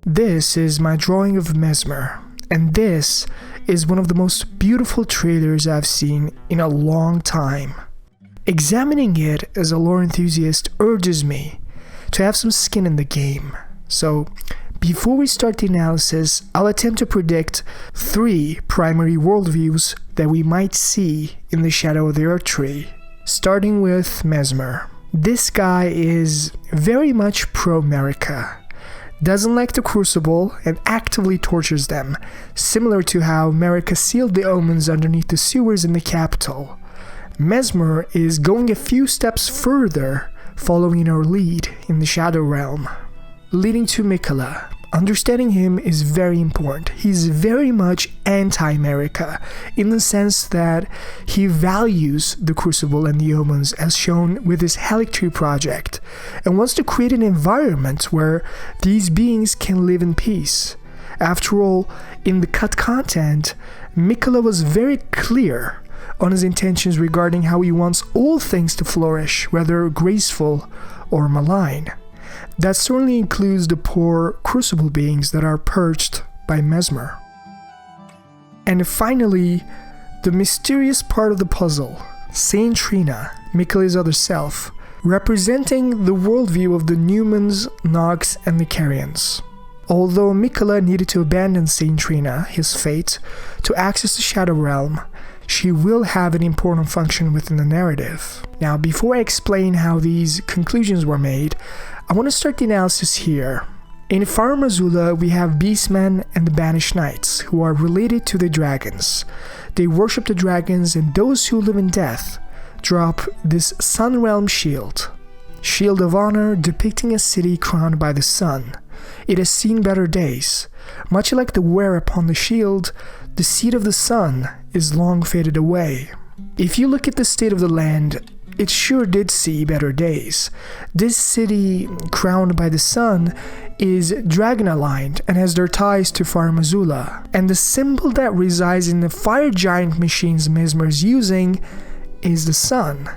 This is my drawing of Messmer, and this is one of the most beautiful trailers I've seen in a long time. Examining it as a lore enthusiast urges me to have some skin in the game. So, before we start the analysis, I'll attempt to predict 3 primary worldviews that we might see in the shadow of the Erdtree. Starting with Messmer. This guy is very much pro-Marika. Doesn't like the Crucible and actively tortures them, similar to how Marika sealed the omens underneath the sewers in the capital. Messmer is going a few steps further, following our lead in the Shadow Realm. Leading to Miquella. Understanding him is very important. He's very much anti-Marika, in the sense that he values the Crucible and the Omens as shown with his Erdtree project, and wants to create an environment where these beings can live in peace. After all, in the cut content, Miquella was very clear on his intentions regarding how he wants all things to flourish, whether graceful or malign. That certainly includes the poor Crucible beings that are purged by Messmer. And finally, the mysterious part of the puzzle, Saint Trina, Miquella's other self, representing the worldview of the Newmans, Nogs, and the Carians. Although Miquella needed to abandon Saint Trina, his fate, to access the Shadow Realm, she will have an important function within the narrative. Now, before I explain how these conclusions were made, I want to start the analysis here. In Farum Azula, we have beastmen and the banished knights, who are related to the dragons. They worship the dragons, and those who live in death drop this Sun Realm shield. Shield of honor depicting a city crowned by the sun. It has seen better days. Much like the wear upon the shield, the seed of the sun is long faded away. If you look at the state of the land, it sure did see better days. This city, crowned by the sun, is dragon-aligned and has their ties to Farum Azula. And the symbol that resides in the fire giant machines Messmer is using is the sun,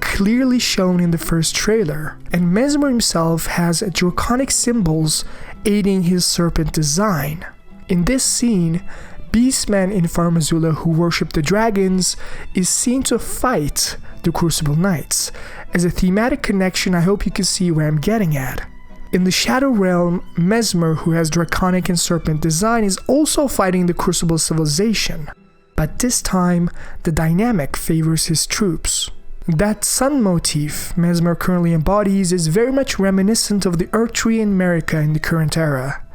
clearly shown in the first trailer. And Messmer himself has draconic symbols aiding his serpent design. In this scene, beastmen in Farum Azula who worship the dragons is seen to fight the Crucible Knights. As a thematic connection, I hope you can see where I'm getting at. In the Shadow Realm, Messmer, who has draconic and serpent design, is also fighting the Crucible civilization, but this time the dynamic favors his troops. That sun motif Messmer currently embodies is very much reminiscent of the Erdtree and Marika in the current era.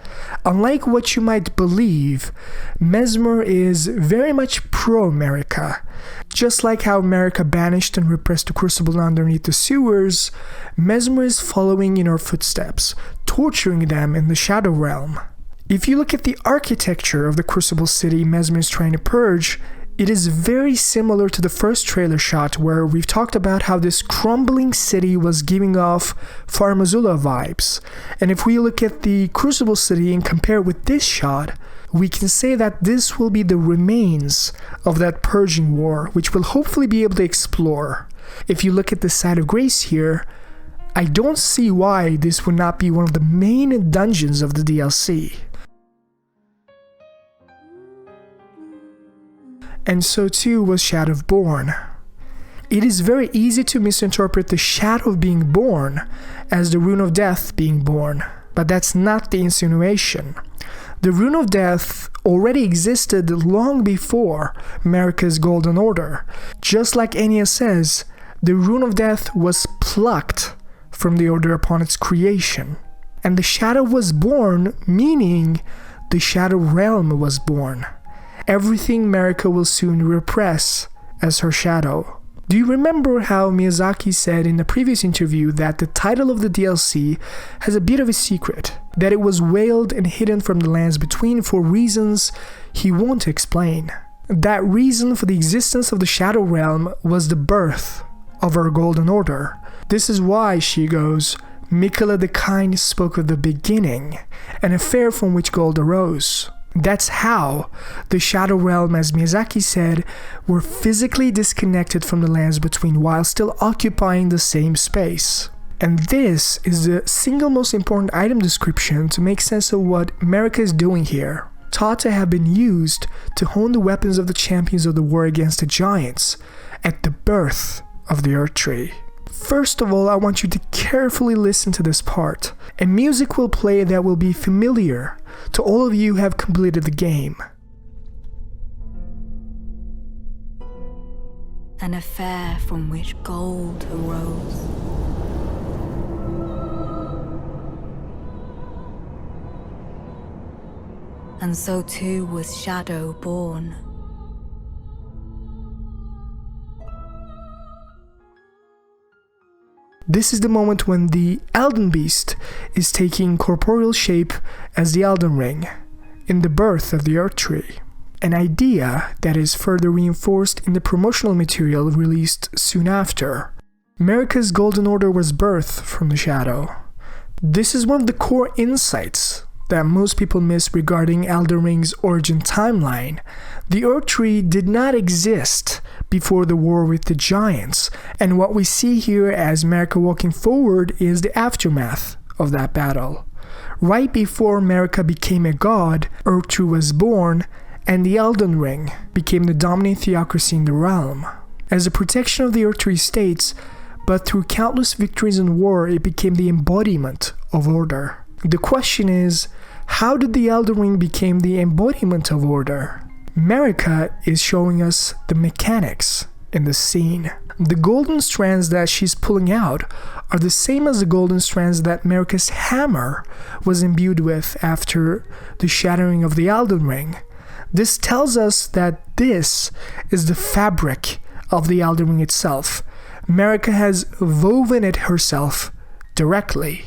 Unlike what you might believe, Messmer is very much pro-Marika. Just like how Marika banished and repressed the Crucible underneath the sewers, Messmer is following in her footsteps, torturing them in the Shadow Realm. If you look at the architecture of the Crucible city Messmer is trying to purge, it is very similar to the first trailer shot, where we've talked about how this crumbling city was giving off Farum Azula vibes. And if we look at the Crucible city and compare it with this shot, we can say that this will be the remains of that purging war, which we'll hopefully be able to explore. If you look at the side of grace here, I don't see why this would not be one of the main dungeons of the DLC. And so too was Shadow of Born. It is very easy to misinterpret the Shadow of being born as the Rune of Death being born, but that's not the insinuation. The Rune of Death already existed long before Marika's Golden Order. Just like Enya says, the Rune of Death was plucked from the Order upon its creation. And the Shadow was born, meaning the Shadow Realm was born. Everything Marika will soon repress as her shadow. Do you remember how Miyazaki said in the previous interview that the title of the DLC has a bit of a secret, that it was veiled and hidden from the lands between for reasons he won't explain? That reason for the existence of the Shadow Realm was the birth of our Golden Order. This is why, she goes, Miquella the Kind spoke of the beginning, an affair from which gold arose. That's how the Shadow Realm, as Miyazaki said, were physically disconnected from the lands between while still occupying the same space. And this is the single most important item description to make sense of what Marika is doing here. Thought to have been used to hone the weapons of the champions of the war against the giants at the birth of the Erdtree. First of all, I want you to carefully listen to this part, and music will play that will be familiar to all of you who have completed the game. An affair from which gold arose. And so too was Shadow born. This is the moment when the Elden Beast is taking corporeal shape as the Elden Ring, in the birth of the Erdtree. An idea that is further reinforced in the promotional material released soon after. Marika's Golden Order was birthed from the Shadow. This is one of the core insights that most people miss regarding Elden Ring's origin timeline. The Erdtree did not exist before the war with the giants, and what we see here as Marika walking forward is the aftermath of that battle. Right before Marika became a god, Erdtree was born, and the Elden Ring became the dominant theocracy in the realm. As a protection of the Erdtree states, but through countless victories in war, it became the embodiment of order. The question is, how did the Elden Ring become the embodiment of order? Marika is showing us the mechanics in the scene. The golden strands that she's pulling out are the same as the golden strands that Marika's hammer was imbued with after the shattering of the Elden Ring. This tells us that this is the fabric of the Elden Ring itself. Marika has woven it herself directly.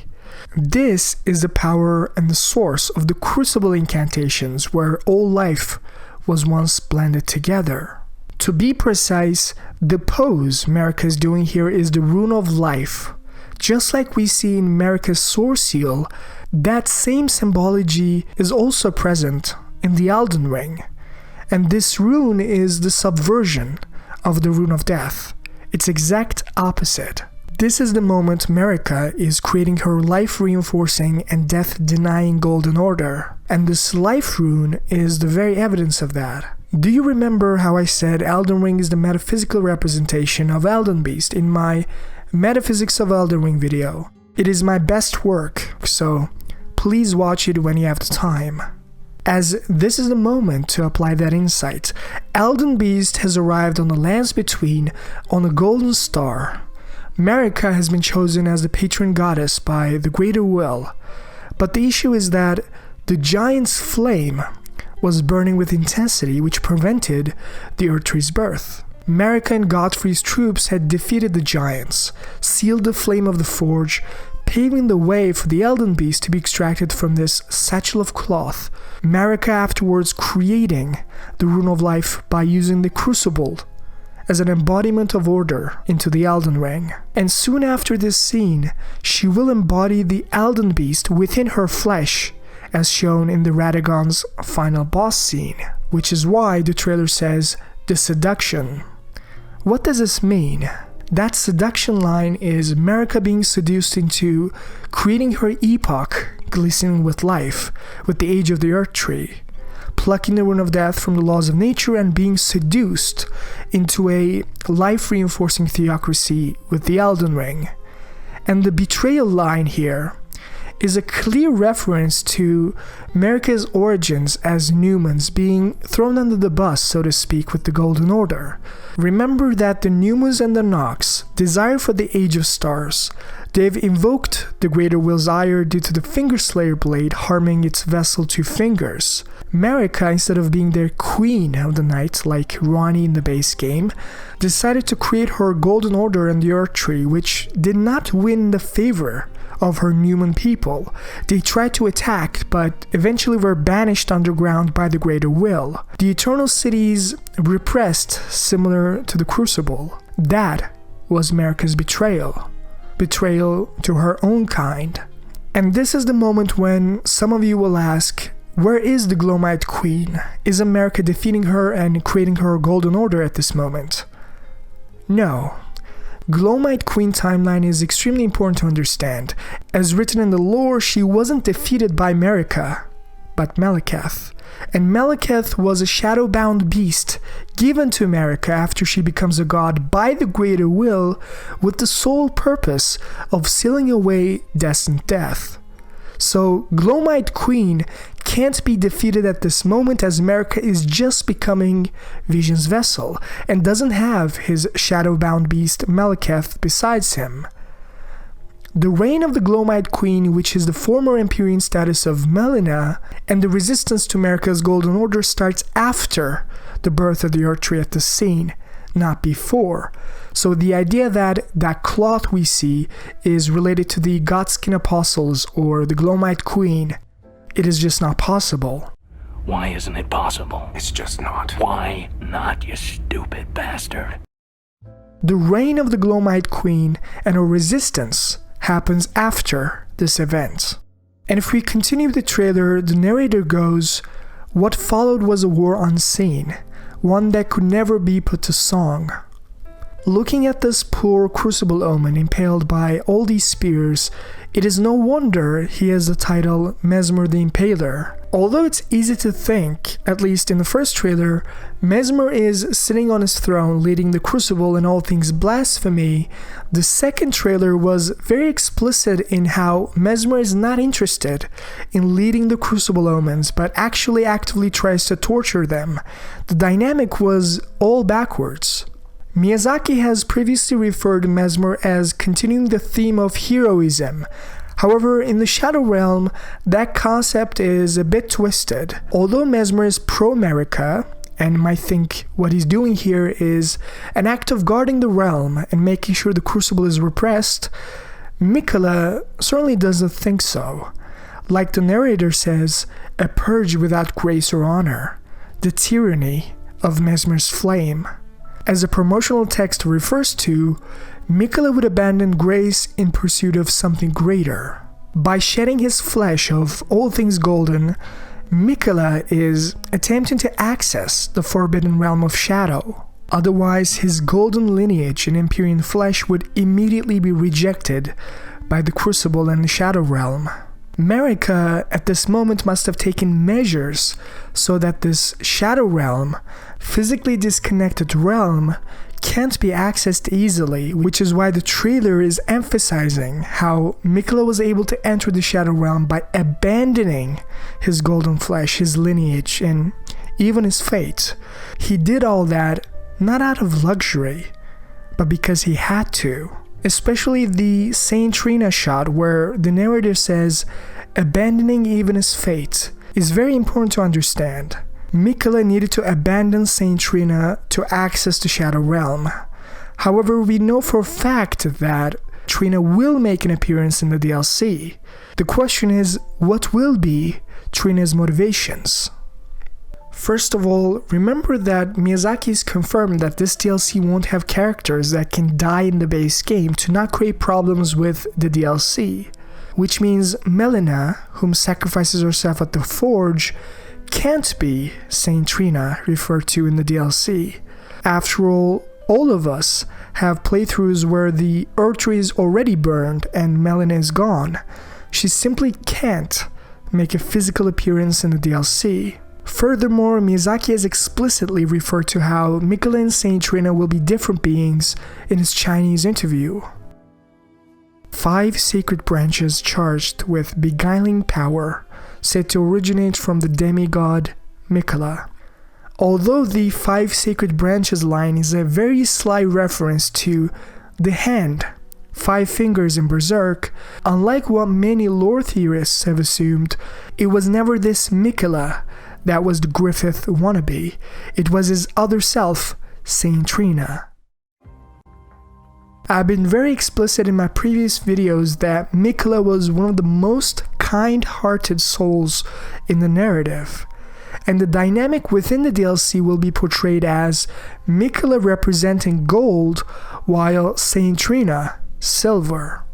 This is the power and the source of the Crucible incantations, where all life was once blended together. To be precise, the pose Marika is doing here is the Rune of Life. Just like we see in Marika's Sword Seal, that same symbology is also present in the Elden Ring. And this rune is the subversion of the Rune of Death. Its exact opposite. This is the moment Marika is creating her life-reinforcing and death-denying Golden Order, and this life rune is the very evidence of that. Do you remember how I said Elden Ring is the metaphysical representation of Elden Beast in my Metaphysics of Elden Ring video? It is my best work, so please watch it when you have the time. As this is the moment to apply that insight, Elden Beast has arrived on the lands between on a golden star. Marika has been chosen as the patron goddess by the greater will, but the issue is that the giant's flame was burning with intensity, which prevented the Erdtree's birth. Marika and Godfrey's troops had defeated the giants, sealed the flame of the forge, paving the way for the Elden Beast to be extracted from this satchel of cloth. Marika afterwards creating the Rune of Life by using the Crucible as an embodiment of order into the Elden Ring. And soon after this scene, she will embody the Elden Beast within her flesh, as shown in the Radagon's final boss scene, which is why the trailer says, the seduction. What does this mean? That seduction line is Marika being seduced into creating her epoch glistening with life, with the age of the Erdtree, plucking the Rune of Death from the laws of nature and being seduced into a life-reinforcing theocracy with the Elden Ring. And the betrayal line here is a clear reference to Marika's origins as Numans being thrown under the bus, so to speak, with the Golden Order. Remember that the Numans and the Nox desire for the Age of Stars. They've invoked the Greater Will's ire due to the Fingerslayer blade harming its vessel to fingers. Marika, instead of being their Queen of the Night like Ranni in the base game, decided to create her Golden Order and the Erdtree, which did not win the favor of her Numan people. They tried to attack, but eventually were banished underground by the Greater Will. The Eternal Cities repressed, similar to the Crucible. That was Marika's betrayal. Betrayal to her own kind. And this is the moment when some of you will ask, where is the Gloamite Queen? Isn't Marika defeating her and creating her Golden Order at this moment? No. Gloamite Queen timeline is extremely important to understand. As written in the lore, she wasn't defeated by Marika, but Malekith. And Malekith was a shadow-bound beast given to Marika after she becomes a god by the Greater Will, with the sole purpose of sealing away destined death. So Gloamite Queen can't be defeated at this moment, as Marika is just becoming Vision's vessel and doesn't have his shadow-bound beast Malekith besides him. The reign of the Gloamite Queen, which is the former Empyrean status of Melina, and the resistance to Marika's Golden Order starts after the birth of the Erdtree at the scene, not before. So the idea that that cloth we see is related to the Godskin Apostles or the Gloamite Queen, it is just not possible. Why isn't it possible? It's just not. Why not, you stupid bastard? The reign of the Gloamite Queen and her resistance happens after this event. And if we continue the trailer, the narrator goes, "What followed was a war unseen, one that could never be put to song." Looking at this poor Crucible omen impaled by all these spears, it is no wonder he has the title Messmer the Impaler. Although it's easy to think, at least in the first trailer, Messmer is sitting on his throne leading the Crucible in all things blasphemy, the second trailer was very explicit in how Messmer is not interested in leading the Crucible omens, but actually actively tries to torture them. The dynamic was all backwards. Miyazaki has previously referred to Messmer as continuing the theme of heroism. However, in the Shadow Realm, that concept is a bit twisted. Although Messmer is pro-Marika, and might think what he's doing here is an act of guarding the realm and making sure the Crucible is repressed, Miquella certainly doesn't think so. Like the narrator says, a purge without grace or honor, the tyranny of Messmer's flame. As the promotional text refers to, Miquella would abandon grace in pursuit of something greater. By shedding his flesh of all things golden, Miquella is attempting to access the forbidden realm of shadow. Otherwise, his golden lineage and Empyrean flesh would immediately be rejected by the Crucible and the Shadow Realm. Marika at this moment must have taken measures so that this Shadow Realm, physically disconnected realm, can't be accessed easily, which is why the trailer is emphasizing how Miquella was able to enter the Shadow Realm by abandoning his golden flesh, his lineage, and even his fate. He did all that not out of luxury, but because he had to. Especially the Saint Trina shot where the narrator says, abandoning even his fate, is very important to understand. Miquella needed to abandon Saint Trina to access the Shadow Realm. However, we know for a fact that Trina will make an appearance in the DLC. The question is, what will be Trina's motivations? First of all, remember that Miyazaki's confirmed that this DLC won't have characters that can die in the base game to not create problems with the DLC, which means Melina, whom sacrifices herself at the Forge, can't be Saint Trina referred to in the DLC. After all of us have playthroughs where the Erdtree is already burned and Melina is gone. She simply can't make a physical appearance in the DLC. Furthermore, Miyazaki has explicitly referred to how Miquella and Saint Trina will be different beings in his Chinese interview. 5 sacred branches charged with beguiling power, said to originate from the demigod Miquella. Although the 5 sacred branches line is a very sly reference to the hand, 5 fingers in Berserk, unlike what many lore theorists have assumed, it was never this Miquella that was the Griffith wannabe. It was his other self, Saint Trina. I've been very explicit in my previous videos that Miquella was one of the most kind-hearted souls in the narrative, and the dynamic within the DLC will be portrayed as Miquella representing gold while Saint Trina silver.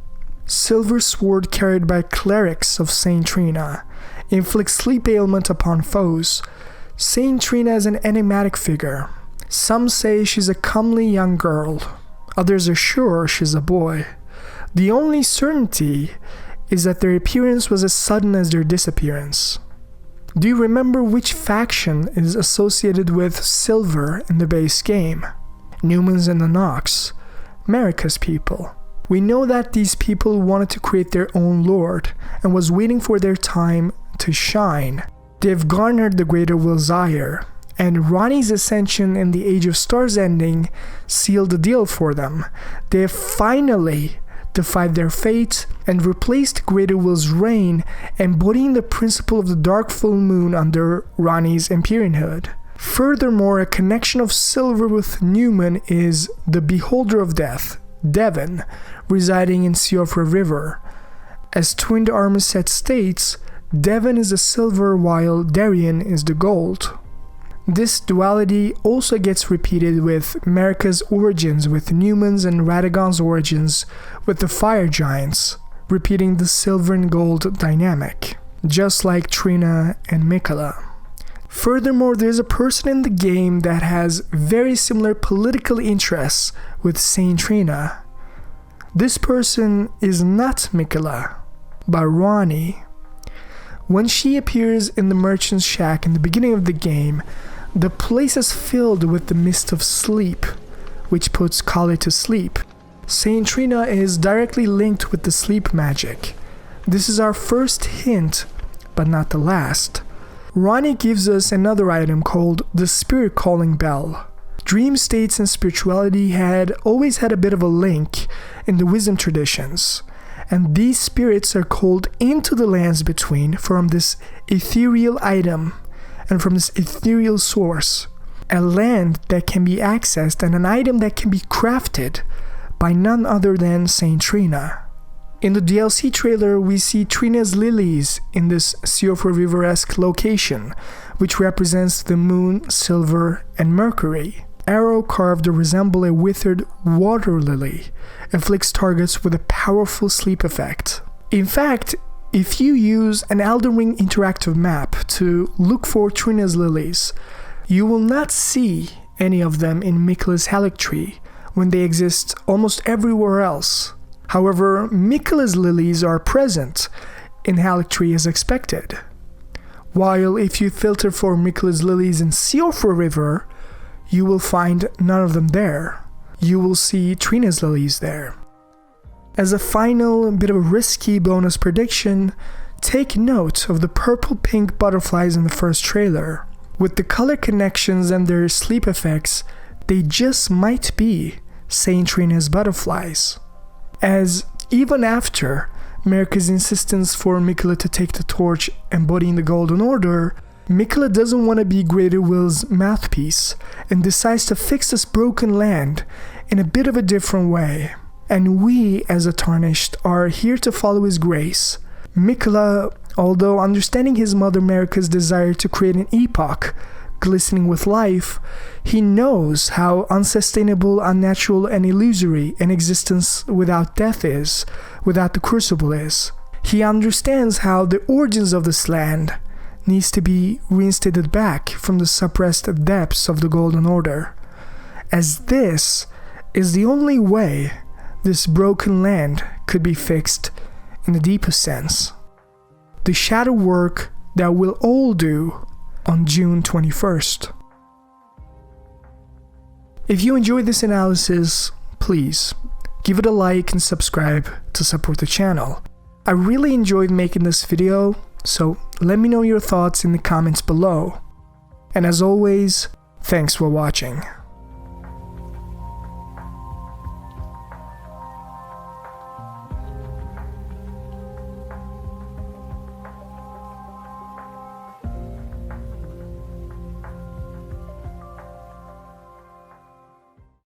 Silver sword carried by clerics of Saint Trina inflicts sleep ailment upon foes. Saint Trina is an enigmatic figure. Some say she's a comely young girl. Others are sure she's a boy. The only certainty is that their appearance was as sudden as their disappearance. Do you remember which faction is associated with Silver in the base game? Newman's and the Nox, Marika's people. We know that these people wanted to create their own lord and was waiting for their time to shine. They've garnered the Greater Will's ire, and Ranni's ascension in the Age of Stars ending sealed the deal for them. They have finally defied their fate and replaced Greater Will's reign, embodying the principle of the Dark Full Moon under Ranni's Empyreanhood. Furthermore, a connection of Silver with Newman is the Beholder of Death, Devon, residing in Siofra River. As Twinned Armistead states, Devon is the silver while Darien is the gold. This duality also gets repeated with Marika's origins with Newman's and Radagon's origins with the Fire Giants, repeating the silver and gold dynamic, just like Trina and Miquella. Furthermore, there's a person in the game that has very similar political interests with Saint Trina. This person is not Miquella, but Ranni. When she appears in the merchant's shack in the beginning of the game, the place is filled with the mist of sleep, which puts Kali to sleep. Saint Trina is directly linked with the sleep magic. This is our first hint, but not the last. Ranni gives us another item called the Spirit Calling Bell. Dream states and spirituality had always had a bit of a link in the wisdom traditions, and these spirits are called into the lands between from this ethereal item and from this ethereal source, a land that can be accessed and an item that can be crafted by none other than Saint Trina. In the DLC trailer, we see Trina's Lillies in this Siofra River-esque location, which represents the moon, silver, and Mercury. Arrow carved to resemble a withered water lily, afflicts targets with a powerful sleep effect. In fact, if you use an Elden Ring interactive map to look for Trina's Lillies, you will not see any of them in Miquella's Erdtree when they exist almost everywhere else. However, Miquella's Lillies are present in Erdtree as expected. While if you filter for Miquella's Lillies in Siofra River, you will find none of them there. You will see Trina's Lillies there. As a final bit of a risky bonus prediction, take note of the purple-pink butterflies in the first trailer. With the color connections and their sleep effects, they just might be Saint Trina's butterflies. As even after Marika's insistence for Miquella to take the torch embodying the Golden Order, Miquella doesn't want to be Greater Will's mouthpiece and decides to fix this broken land in a bit of a different way. And we, as a Tarnished, are here to follow his grace. Miquella, although understanding his mother Marika's desire to create an epoch glistening with life, he knows how unsustainable, unnatural, and illusory an existence without death is, without the Crucible is. He understands how the origins of this land needs to be reinstated back from the suppressed depths of the Golden Order, as this is the only way this broken land could be fixed in the deepest sense. The shadow work that we'll all do on June 21st. If you enjoyed this analysis, please give it a like and subscribe to support the channel. I really enjoyed making this video, so let me know your thoughts in the comments below. And as always, thanks for watching.